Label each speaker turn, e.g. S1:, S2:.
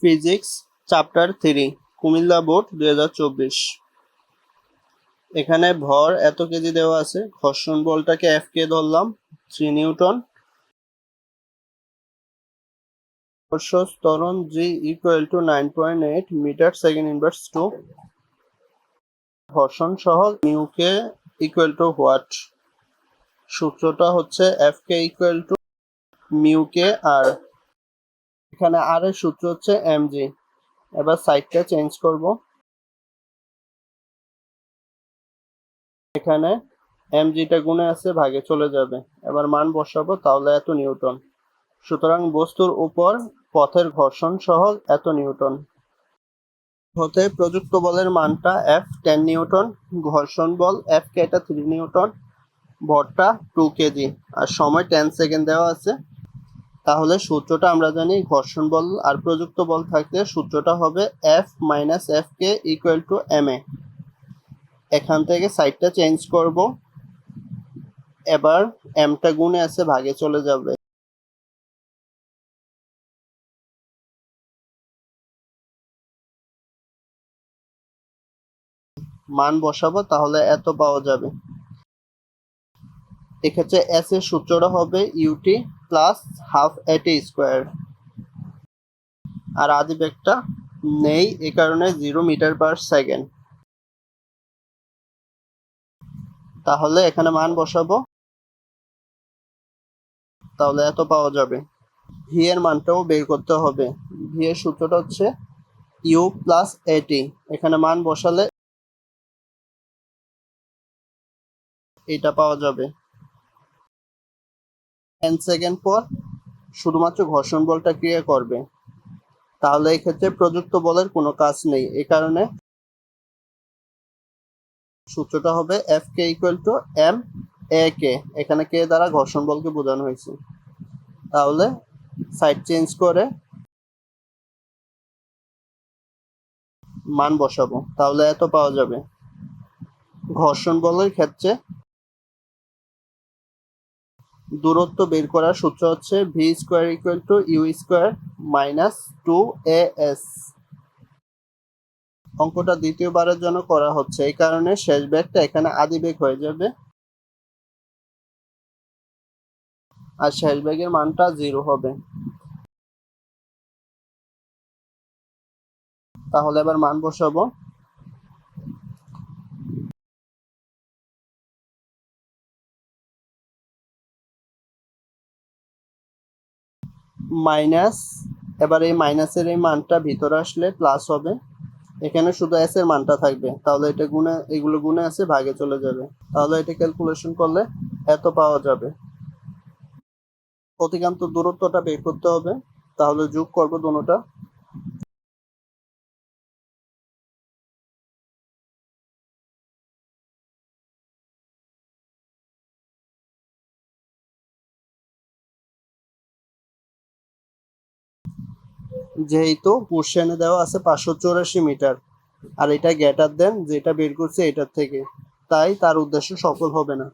S1: Physics chapter 3 Comilla board 2024। এখানে ভর এত কেজি দেওয়া আছে, ঘর্ষণ বলটাকে এফ কে ধরলাম 3 নিউটন, ফোর্স ত্বরণ g equal to 9.8 metre second inverse 2, ঘর্ষণ সহ mu k equal to what, সূত্রটা হচ্ছে F k equal to mu k R, এখানে আর এর সূত্র হচ্ছে এমজি। এবার সাইডটা চেঞ্জ করব, এখানে এমজিটা গুণে আছে ভাগে চলে যাবে, এবার মান বসাবো, তাহলে এত নিউটন। সুতরাং বস্তুর উপর পথের ঘর্ষণ সহ এত নিউটন হতে প্রযুক্ত বলের মানটা এফ 10 নিউটন, ঘর্ষণ বল এফ কে এটা 3 নিউটন, ভরটা 2 কেজি আর সময় 10 সেকেন্ড দেওয়া আছে। তাহলে সূত্রটা আমরা জানি, ঘর্ষণ বল আর প্রযুক্ত বল থাকলে সূত্রটা হবে F minus F k equal to m a. এখান থেকে সাইডটা চেঞ্জ করব, এবার এমটা গুণে আছে ভাগে চলে যাবে, মান বসাবো, তাহলে এত পাওয়া যাবে। এক্ষেত্রে এস এর সূত্রটা হবে ইউটি প্লাস হাফ এটি স্কোয়ার, আর আদি বেগটা নেই এ কারণে 0 মিটার পার সেকেন্ড। তাহলে এখানে মান বসাবো, তাহলে এত পাওয়া যাবে। ভি এর মানটাও বের করতে হবে, ভি এর সূত্রটা হচ্ছে ইউ প্লাস এটি, এখানে মান বসালে এটা পাওয়া যাবে। 10 সেকেন্ড পর শুধুমাত্র ঘর্ষণ বলটা ক্রিয়া করবে, তাহলে এই ক্ষেত্রে প্রযুক্ত বলের কোনো কাজ নেই, এই কারণে সূত্রটা হবে F k equal to m a কে, এখানে কে দ্বারা ঘর্ষণ বলকে বোঝানো হয়েছে। তাহলে সাইড চেঞ্জ করে মান বসাবো, তাহলে এত পাওয়া যাবে। ঘর্ষণ বলের ক্ষেত্রে দূরত্ব বের করার সূত্র হচ্ছে v square equal to u square minus 2as। অঙ্কটা দ্বিতীয়বারের জন্য করা হচ্ছে, এই কারণে শেষ বেগটা এখানে আদি বেগ হয়ে যাবে, আর শেষ বেগের মানটা 0 হবে। তাহলে এবার মান বসাবো, মাইনাস, এবার এই মাইনাসের এই মানটা ভিতরে আসলে প্লাস হবে, এখানে শুধু এস এর মানটা থাকবে, তাহলে এটা গুণে, এগুলো গুণে আছে ভাগে চলে যাবে, তাহলে এটা ক্যালকুলেশন করলে এত পাওয়া যাবে। অতিক্রান্ত দূরত্বটা বের করতে হবে, তাহলে যোগ করব দুটোটা, যেহেতু কোশ্চেনে দেওয়া আছে 584 মিটার আর এটা গ্রেটার দেন যেটা বের করছে এটার থেকে, তাই তার উদ্দেশ্য সফল হবে না।